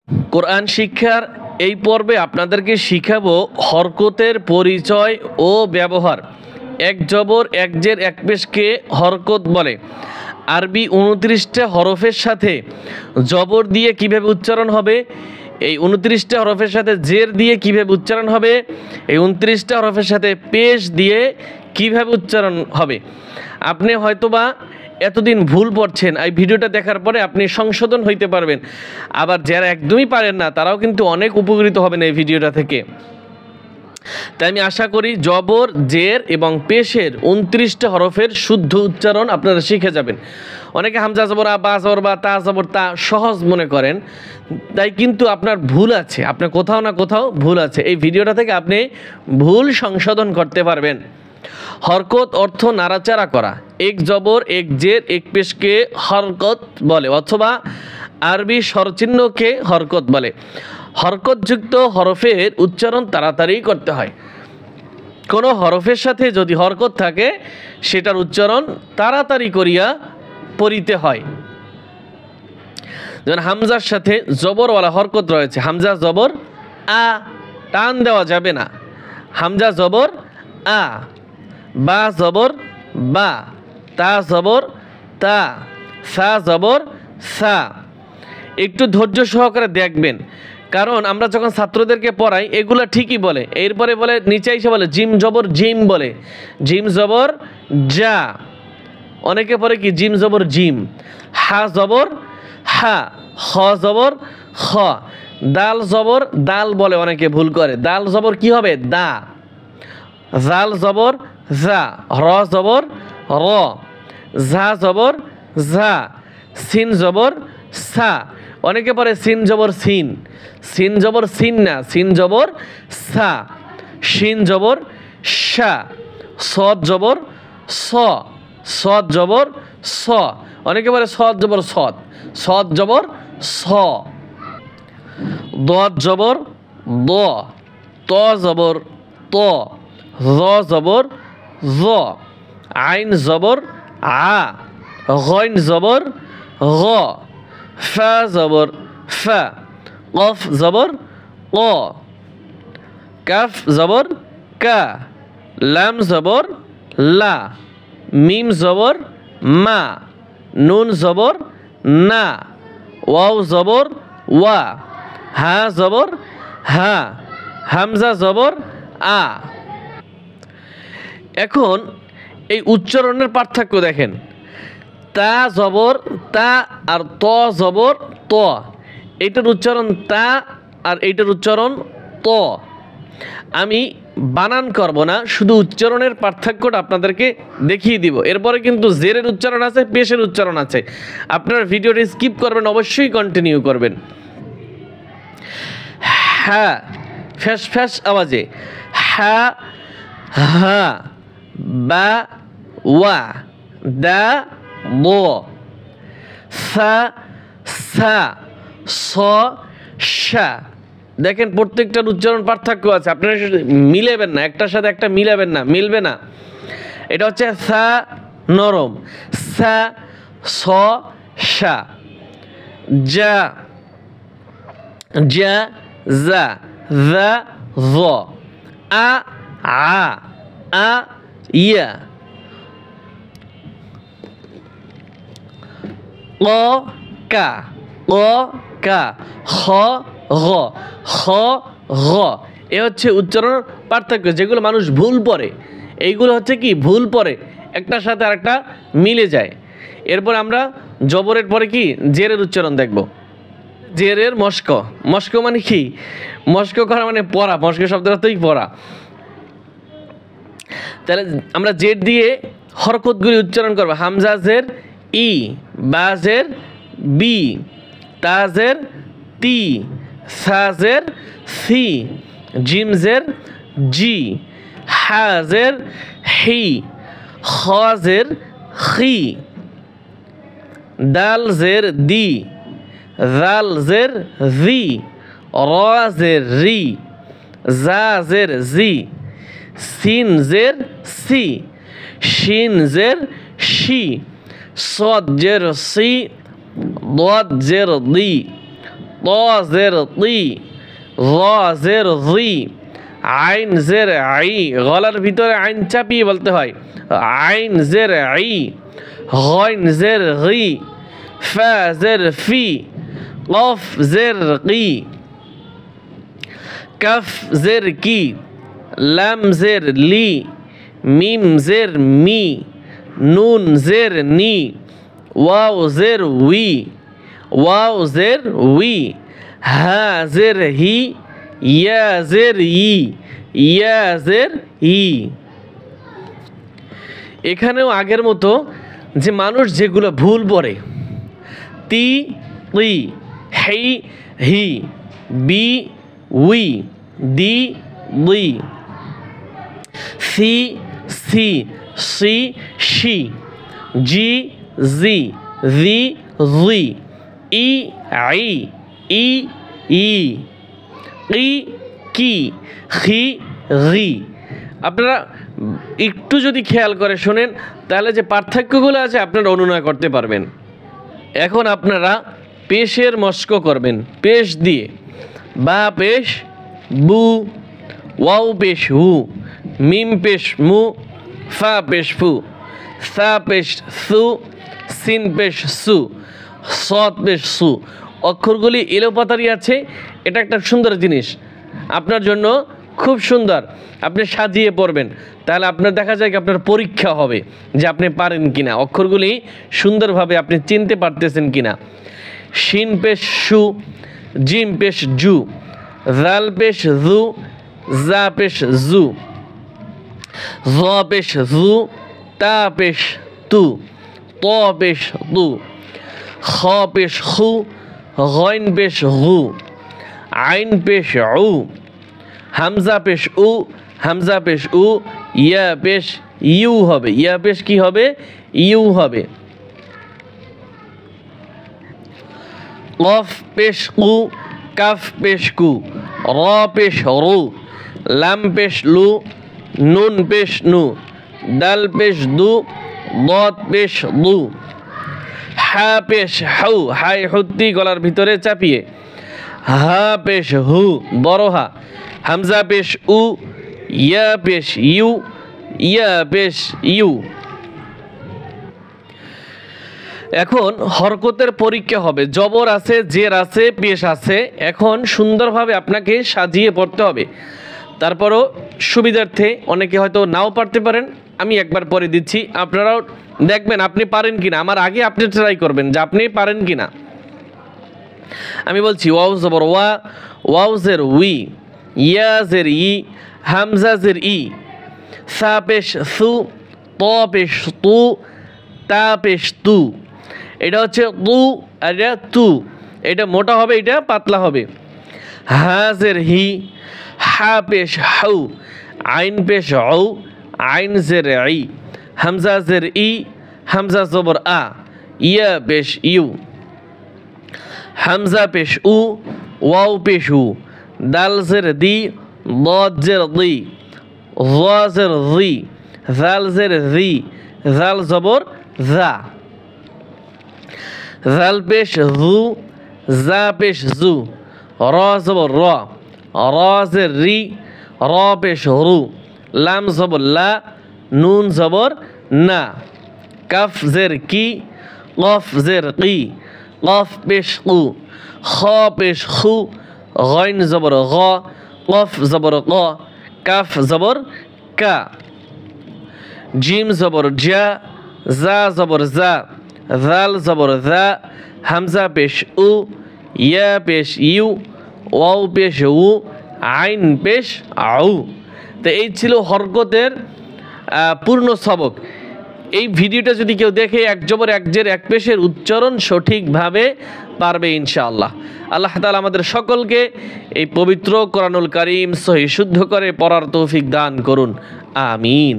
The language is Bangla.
কোরআন শিক্ষার এই পর্বে আপনাদেরকে শিখাবো হরকতের পরিচয় ও ব্যবহার। এক জবর এক জের এক পেশকে হরকত বলে। আরবি 29টা হরফের সাথে জবর দিয়ে কিভাবে উচ্চারণ হবে, এই 29টা হরফের সাথে জের দিয়ে কিভাবে উচ্চারণ হবে, এই 29টা হরফের সাথে পেশ দিয়ে কিভাবে উচ্চারণ হবে। আপনি হয়তোবা এতদিন ভুল পড়ছেন, এই ভিডিওটা দেখার পরে আপনি সংশোধন হইতে পারবেন। আবার যারা একদমই পারেন না তারাও কিন্তু অনেক উপকৃত হবেন এই ভিডিওটা থেকে। তাই আমি আশা করি জবর, জের এবং পেশের 29টা হরফের শুদ্ধ উচ্চারণ আপনারা শিখে যাবেন। অনেকে হামজা জবর আ, বা জবর বা, তা জবর তা সহজ মনে করেন, তাই কিন্তু আপনার ভুল আছে, আপনার কোথাও না কোথাও ভুল আছে। এই ভিডিওটা থেকে আপনি ভুল সংশোধন করতে পারবেন। হরকত অর্থ নাড়াচাড়া করা। এক জবর এক জের এক পেশকে হরকত বলে, অথবা আরবি স্বরচিহ্নকে হরকত বলে। হরকতযুক্ত হরফের উচ্চারণ তাড়াতাড়ি করতে হয়। কোনো হরফের সাথে যদি হরকত থাকে সেটার উচ্চারণ তাড়াতাড়ি করিয়া পড়িতে হয়। যেমন হামজার সাথে জবরওয়ালা হরকত রয়েছে, হামজা জবর আ, টান দেওয়া যাবে না। হামজা জবর আ, বা জবর বা, তা জবর তা, সা জবর সা। একটু ধৈর্য সহকারে দেখবেন, কারণ আমরা যখন ছাত্রদেরকে পড়াই এগুলো ঠিকই বলে, এরপরে বলে নিচে এসে বলে জিম জবর জিম বলে, জিম জবর যা। অনেকে পড়ে কি জিম জবর জিম, হা জবর হা, খ জবর খ, দাল জবর দাল বলে, অনেকে ভুল করে। দাল জবর কি হবে? দা। জাল জবর জা, র জবর র, ঝা জবর ঝা, সিন জবর সা। অনেকে পরে সিন জবর সিন, সিন জবর সিন না, সিন জবর সা। শিন জবর সা, সদ জবর স, সদ জবর স। অনেকে বলে সদ জবর সদ, সদ জবর স। দদ জবর দ, ত জবর ত, জ জবর জ, আইন জবর আ, গইন জবর গ, ফা জবর ফা, কফ জবর ক, কাফ জবর কা, লাম জবর লা, মিম জবর মা, নুন জবর না, ওয়াও জবর ওয়া, হা জবর হা, হামজা জবর আ। এখন এই উচ্চারণের পার্থক্য দেখেন। তা জবর তা আর ত জবর ত, এইটার উচ্চারণ তা আর এইটার উচ্চারণ ত। আমি বানান করব না, শুধু উচ্চারণের পার্থক্যটা আপনাদেরকে দেখিয়ে দিব। এরপরে কিন্তু জেরের উচ্চারণ আছে, পেশের উচ্চারণ আছে। আপনারা ভিডিওটি স্কিপ করবেন, অবশ্যই কন্টিনিউ করবেন। হ্যাঁ, ফ্যাস ফ্যাস আওয়াজে হা, হা, বা ওয়া, দা ব, সা সা, স সা। দেখেন প্রত্যেকটার উচ্চারণ পার্থক্য আছে, আপনারা মিলাবেন না, একটার সাথে একটা মিলাবেন না, মিলবে না। এটা হচ্ছে সা নরম, সা স সা, যা যা যা, যা জ, আ আ, আ ইয়া, ক কা, ক কা, খ গ, খ গ। এ হচ্ছে উচ্চারণ পার্থক্য, যেগুলো মানুষ ভুল পড়ে। এইগুলো হচ্ছে কি ভুল পড়ে, একটার সাথে আরেকটা মিলে যায়। এরপর আমরা জবরের পরে কি জেরের উচ্চারণ দেখব। জেরের মস্ক, মস্ক মানে কি? মস্ক করা মানে পড়া, মস্ক শব্দের অর্থই পড়া। তাহলে আমরা জের দিয়ে হরকতগুলি উচ্চারণ করবো। হামজা জের ই, বা জের বি, তা জের তি, সা জের সি, জিম জের জি, হা জের হি, খ জের খি, দাল জের দি, জাল জের জি, র জের রি, জা জের জি, সিন জের সি, শিন জের শি, সদ জের সি, ضاد জের দি, ত ত জের তি, র জের জি, আইন জের আই, গলার ভিতরে আইন চাপিয়ে বলতে হয়, আইন জের আই, গইন জের গি, ফা জের ফি, কফ জের কি, কফ জের কি, লাম জের লি, মিম জের মি, নুন জের নি, ওয়াও জের উই, ওয়াও জের উই, হা জের হি, ইয়া জের ই, ইয়া জের ই। এখানেও আগের মতো যে মানুষ যেগুলো ভুল পড়ে, তি তি, হি হি, বি উই, দি দি, সি সি, সি শি, জি জি, জি জি, ই আই, ই ই, কি কি, খি রি। আপনারা একটু যদি খেয়াল করে শোনেন তাহলে যে পার্থক্যগুলো আছে আপনারা অনুনয় করতে পারবেন। এখন আপনারা পেশের মস্ক করবেন, পেশ দিয়ে বা পেশ বু, ওয়াও পেশ হু, মিম পেশ মু, ফা পেশ ফু, সা পেশ সু, সিন পেশ সু, সৎ পেশ সু। অক্ষরগুলি এলোপাতারি আছে, এটা একটা সুন্দর জিনিস, আপনার জন্য খুব সুন্দর। আপনি সাজিয়ে পড়বেন, তাহলে আপনার দেখা যায় কি আপনার পরীক্ষা হবে যে আপনি পারেন কিনা, অক্ষরগুলি সুন্দরভাবে আপনি চিনতে পারতেছেন কিনা। শিন পেশ সু, জিম পেশ জু, জাল পেশ জু, জা পেশ জু, জ পেশ জু, তা পেশ তু, ত পেশ তু, খ পেশ খু, গইন পেশ গু, আইন পেশ উ, হামজা পেশ উ, হামজা পেশ উ, ইয়া পেশ ইউ হবে, ইয়া পেশ কি হবে, ইউ হবে। কফ পেশ কু, কাফ পেশ কু, র পেশ রু, লাম পেশ লু, নুন পেশ নু, দাল পেশ দু, দত পেশ দু, হা পেশ হু, হাই হুত্তি গলার ভিতরে চাপিয়ে, হা পেশ হু বড় হা, হামজা পেশ উ, ইয়া পেশ ইউ, ইয়া পেশ ইউ। এখন হরকতের পরীক্ষা হবে, জবর আছে, জের আছে, পেশ আছে। এখন সুন্দরভাবে আপনাকে সাজিয়ে পড়তে হবে। তারপরও সুবিধার্থে অনেকে হয়তো নাও পারতে পারেন, আমি একবার পরে দিচ্ছি, আপনারাও দেখবেন আপনি পারেন কিনা। আমার আগে আপনি ট্রাই করবেন যে আপনি পারেন কিনা। আমি বলছি, ওয়াও জবর ওয়া, ওয়াও জের উই, ইয়া জের ই, হামজা জের ই, সা পেশ সু, ত পেশ তু, তা পেশ তু। এটা হচ্ছে তু আর এটা তু, এটা মোটা হবে, এটা পাতলা হবে। হা জের হি, হা পেশ হাউ, আইন পেশ ঔ, আইন জের ই, হামজা জের ই, হামজা জবর আ, ইয়া পেশ ইউ, হামজা পেশ উ, ওয়াও পেশ উ, দাল জের দি, দদ জের দি, জ জের জি, জাল জের জি, জাল জবর জা, জাল পেশ জু, জা পেশ জু, র জবর র, র জের রি, র পেশ রু, লাম জবর লা, নুন জবর না, কাফ জের কি, কফ জের কি, কফ পেশ কু, খ পেশ খু, গইন জবর গ, কফ জবর ক, কাফ জবর কা, জিম জবর জা, জা জবর জা, জাল জবর জা, হামজা পেশ উ, ইয়া পেশ ইউ, ওয়াও পেশ উ, আইন পেশ আউ। তো এই ছিল হরকতের পূর্ণ সবক। এই ভিডিওটা যদি কেউ দেখে এক জবর এক জের এক পেশের উচ্চারণ সঠিকভাবে পারবে ইনশাআল্লাহ। আল্লাহ তাআলা আমাদের সকলকে এই পবিত্র কোরআনুল কারীম সহি শুদ্ধ করে পড়ার তৌফিক দান করুন, আমিন।